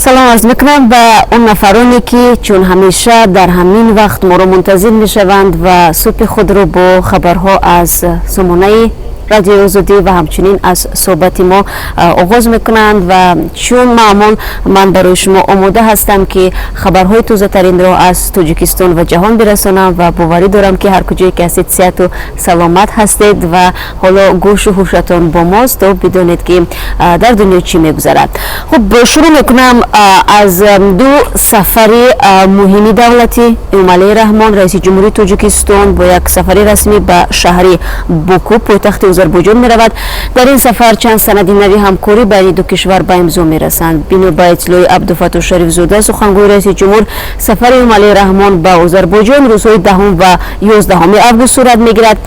سلام عرض میکنم به اون نفرانی که چون همیشه در همین وقت ما رو منتظر میشوند و صبح خود رو با خبرها از سامانه رادیو آزادی و همچنین از صحبت ما آغاز میکنند و چون معمول من برای شما آماده هستم که خبرهای تازه ترین را از تاجیکستان و جهان برسانم و باوری دارم که هر کجایی که هستید صحت و سلامت هستید و حالا گوش و هوشتان با ماست تا بدانید که در دنیا چی میگذرد. خب شروع میکنم از دو سفر مهمی دولتی. امام رحمان رئیس جمهوری تاجیکستان با یک سفر رسمی به شهر بوکو پایتخت آذربایجان می رود. در این سفر چند سند نوی همکاری بین دو کشور به امضا می رسند. بنا به اطلاع عبدالفتاح شریف زاده سخنگوی رئیس جمهور، سفر امام رحمان به آذربایجان روزهای 10 و 11 آگوست صورت می گیرد.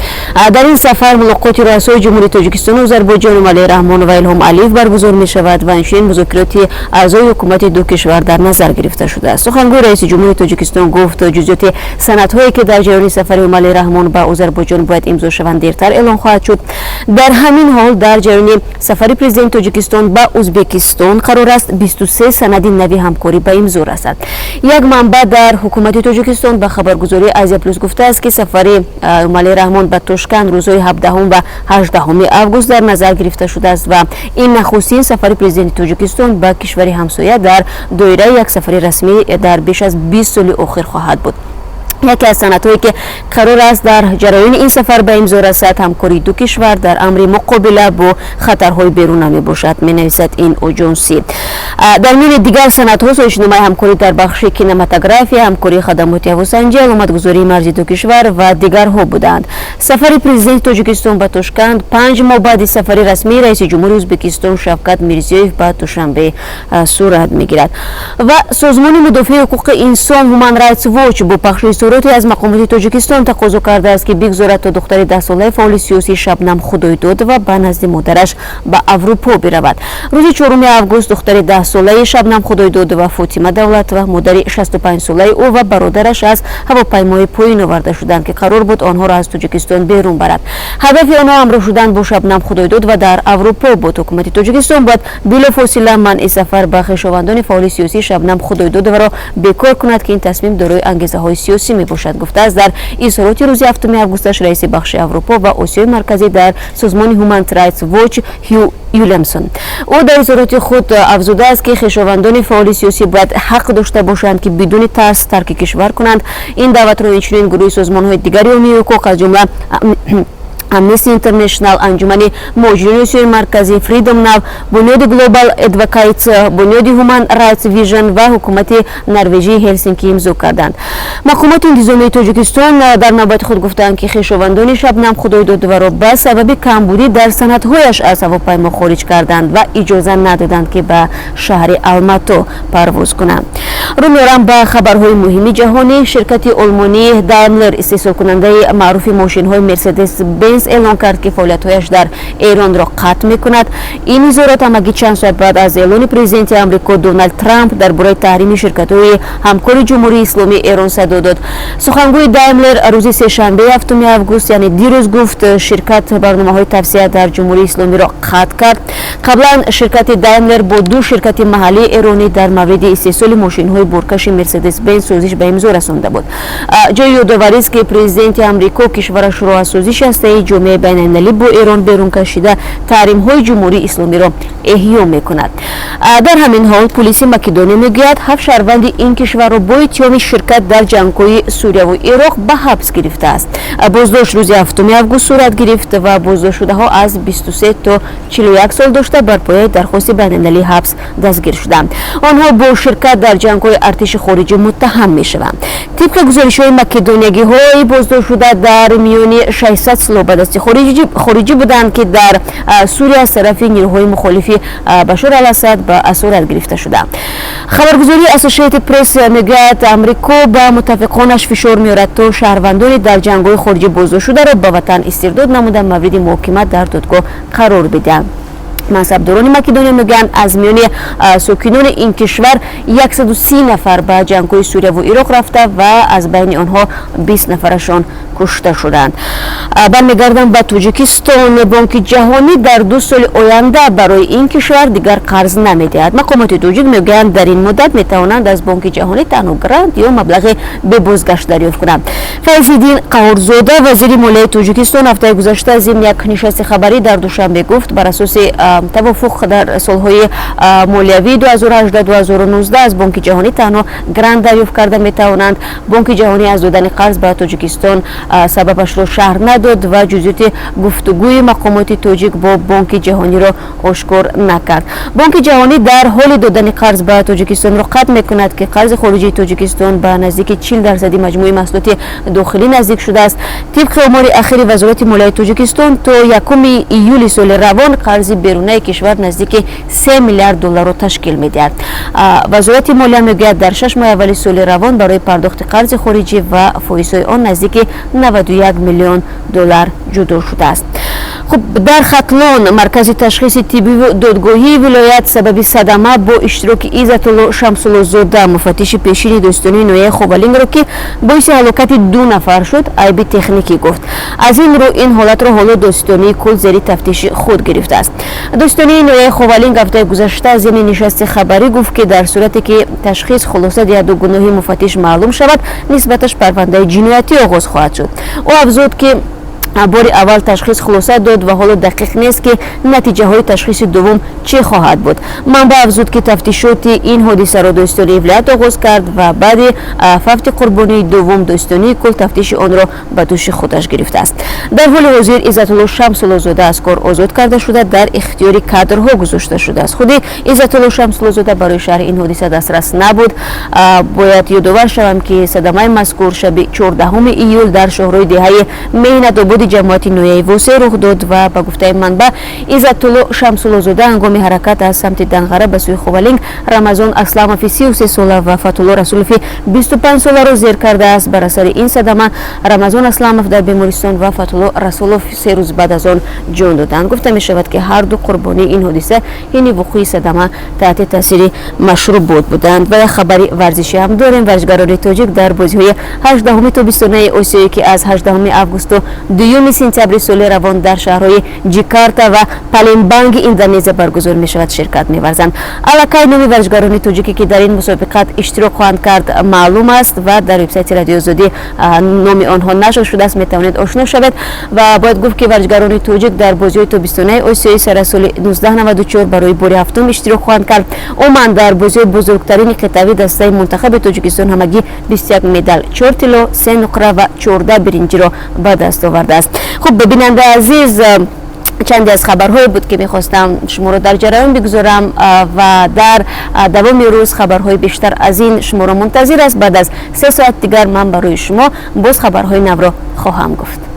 در این سفر ملاقات رؤسای جمهوری تاجیکستان و آذربایجان امام رحمان و الهام علیف برگزار می شود و انشین مذاکرات اعضای حکومت دو کشور در نظر گرفته شده است. سخنگوی رئیس جمهوری تاجیکستان گفت جزئیات سندهایی که در جریان سفر امام رحمان به آذربایجان باید امضا شوند دیرتر اعلام خواهد شد. در همین حال در جریان سفر پرزیدنت تاجیکستان به ازبکستان قرار است 23 سند نوی همکاری به امضا رسد. یک منبع در حکومت تاجیکستان به خبرگزاری آزیا پلاس گفته است که سفر امام رحمان به تاشکند روزهای 17 و 18 آگوست در نظر گرفته شده است و این نخستین سفر پرزیدنت تاجیکستان به کشور همسایه در دایره یک سفر رسمی در بیش از 20 سال اخیر خواهد بود. یکی از سندهایی که قرار است در جریان این سفر به امضا رسد همکاری دو کشور در امر مقابله با خطرهای بیرون باشد، می نویسد این آژانسی. در میان دیگر سندها سازشنامه همکاری در بخش کینماتوگرافی، همکاری خدمات هواسنجی، علامتگذاری مرزی دو کشور و دیگرها بودند. سفر پرزیدنت تاجیکستان به تاشکند 5 ماه بعد سفر رسمی رئیس جمهور ازبکستان شوکت میرزیویف به دوشنبه صورت میگیرد و سازمان مدافع حقوق انسان هومن رایتس واچ با پخش از مقامات تاجیکستان تقاضا کرده است که بگذارد تا دختر 10 ساله فعال سیاسی شبنم خدایداد و به نزد مادرش به اروپا برود. روز 4 آگوست دختر 10 ساله شبنم خدایداد و فاطمه دولت و مادر 65 ساله او و برادرش از هواپیمای پایین آورده شدند که قرار بود آنها را از تاجیکستان بیرون برد. هدف آنها همراه شدن با شبنم خدایداد و در اروپا بود. حکومت تاجیکستان باید بلافاصله منع سفر به خویشاوندان فعال سیاسی شبنم خدایداد را بیکار کند که این تصمیم دارای انگیزه‌های سیاسی باشد. گفته است در اظهارات روز 7 آگوست رئیس بخش اروپا و آسیای مرکزی در سازمان هومن رایتس واچ هیو یولمسون. او در اظهارات خود افزوده است که خویشاوندان فعال سیاسی باید حق داشته باشند که بدون ترس ترک کشور کنند. این دعوت را همچنین گروه سازمان‌های دیگری عمومی حقوق از جمله امنستی اینترنشنال، انجمن مهاجرین آسیای مرکزی، فریدم ناو، بنیاد گلوبال ادوکیتس، بنیاد هومن رایتس ویژن و حکومت نروژی هلسینکی امضا کردند. مقامات انتظامی تاجیکستان در نوبت خود گفتند که خویشاوندان شبنم خدایداد را به سبب کمبودی در سندهایش از هواپیما خارج کردند و اجازه ندادند که به شهر الماتو پرواز کنند. رو میارم به خبرهای مهمی جهانی. شرکت آلمانی دایملر استحصال کننده معروف ماشین‌های مرسدس بنز اعلان کرد که فعالیت‌هایش در ایران را قطع می‌کند. این اظهارات همگی چند ساعت بعد از اعلان پرزیدنت آمریکا دونالد ترامپ درباره تحریم شرکت‌های همکار جمهوری اسلامی ایران صدا داد. سخنگوی دایملر روز سه‌شنبه 7 آگوست یعنی دیروز گفت شرکت برنامه‌های توسعه در جمهوری اسلامی را قطع کرد. قبلا شرکت دایملر با دو شرکت محلی ایرانی در مورد استحصال ماشین‌های بارکش مرسدس بنز سازش به امضا رسانده بود. جای یادآوری است که پرزیدنت آمریکا کشورش را از سازش هسته‌ای جامعه بین‌المللی با ایران بیرون کشیده تحریم‌های جمهوری اسلامی را احیا می‌کند. در همین حال پلیس مقدونیه میگوید 7 شهروند این کشور را با اتهام شرکت در جنگ‌های سوریه و عراق به حبس گرفته است. بازداشت روز 7 آگوست صورت گرفت و بازداشت شده‌ها از 23 تا 41 سال داشته بر پایه درخواست بین‌المللی حبس دستگیر شدند. آنها با شرکت در جنگ‌های ارتش خارجی متهم می‌شوند. طبق گزارش‌های مقدونیه‌های بازداشت شده در میان 600 سال به دست خارجی بودند که در سوریه از طرف نیروهای مخالف بشار الاسد به اسارت گرفته شده. خبرگزاری اسوسییتد پرس میگوید آمریکا به متفقانش فشار می‌آورد تا شهروندان در جنگ‌های خارجی بازداشت شده را به وطن استرداد نموده مورد محاکمه در دادگاه قرار بدهند. منصبداران مقدونیه میگن از میان ساکنان این کشور 130 نفر به جنگ‌های سوریه و عراق رفته و از بین آنها 20 نفرشان کشته شدند. برمیگردم به تاجیکستان. بانک جهانی در 2 سال آینده برای این کشور دیگر قرض نمیدهد. مقامات تاجیک میگویند در این مدت میتوانند از بانک جهانی تنها گرانت یا مبلغ به بازگشت دریافت کنند. فیض‌الدین قهورزاده وزیر مالیه تاجیکستان هفته گذشته از این یک نشست خبری در دوشنبه گفت بر اساس توافق در سالهای مالیوی 2018-2019 از بانک جهانی تنها گرانت دریافت کرده میتوانند. بانک جهانی از دادن قرض به تاجیکستان سببش را شرح نداد و جزئیات گفتگوی مقامات تاجیک با بانک جهانی را آشکار نکرد. بانک جهانی در حال دادن قرض به تاجیکستان را قطع میکند که قرض خارجی تاجیکستان به نزدیک 40% مجموع محصولات داخلی نزدیک شده است. طبق آمار اخیر وزارت مالیه تاجیکستان تا 1 ایول سال روان قرض بیرونی کشور نزدیک 3 میلیارد دلار را تشکیل میدهد. وزارت مالیه میگوید در 6 ماه اول سال روان برای پرداخت قرض خارجی و فایزهای آن نزدیک 91 میلیون دلار جدا شده است. خب در ختلان مرکز تشخیص طبی و دادگاهی ولایت سبب صدمه با اشتراک عزت الله شمس‌الله زاده مفتش پیشین دوستانه نویه خوبالینگ را که باعث هلاکت 2 نفر شد عیب تکنیکی گفت. از این رو این حالت را حالا دوستانه کل زیر تفتیش خود گرفته است. دوستانه نویه خوبالینگ هفته گذشته از این نشست خبری گفت که در صورتی که تشخیص خلاصه یا گناهی مفتش معلوم شود نسبتش پرونده جنایتی آغاز خواهد شد. او افزود که بار اول تشخیص خلاصه داد و حالا دقیق نیست که نتیجه های تشخیص دوم چه خواهد بود. منبع افزود که تفتیشات این حادثه را دوستانه ولایت آغاز کرد و بعد فوت قربانی دوم دوستانه کل تفتیش آن را به دوش خودش گرفته است. در حال حاضر عزت الله شمس‌الله زاده از کار آزاد کرده شده در اختیار کادرها گذاشته شده است. خود عزت الله شمس‌الله زاده برای شرح این حادثه دسترس نبود. باید یادآور شوم که صدمه مذکور شب 14 ایول در شهرهای دهه مهنت آباد جماعت نویه واسه رخ داد و به گفته منبع عزت الله شمس‌الله زاده هنگام حرکت از سمت دنغره به سوی خوبالینگ رمضان اسلاموف 33 ساله و فتح‌الله رسولوف 25 ساله را زیر کرده است. بر اثر این صدمه رمضان اسلاموف در بیمارستان و فتح‌الله رسولوف 3 روز بعد از آن جان دادند. گفته می شود که هر دو قربانی این حادثه یعنی وقوع صدمه تحت تاثیر مشروب بودند. و خبری ورزشی هم داریم. ورزشکاران تاجیک در بازی‌های 18 تا 29 آسیایی که از 18 آگوست تا 2 سپتامبر سال روان در شهرهای جاکارتا و پالمبانگ اندونزی برگزار می شود شرکت می ورزند. علاقه نام ورزشکاران تاجیکی که در این مسابقات اشتراک خواهند کرد معلوم است و در وبسایت رادیو آزادی نام آنها نشر شده است. می توانید آشنا شوید و باید گفت که ورزشکاران تاجیک در بازی توپستانه آسیایی سر سال 1994 برای بار هفتم اشتراک خواهند کرد. عمان در بازی بزرگترین قطعی دسته منتخب تاجیکستان همگی 21 مدال، 4 طلا، 3 نقره و 14 برنج را به دست آورده است. خب ببیننده عزیز، چندی از خبرهایی بود که میخواستم شما را در جریان بگذارم و در دوام روز خبرهای بیشتر از این شما را منتظر است. بعد از 3 ساعت دیگر من برای شما باز خبرهای نو را خواهم گفت.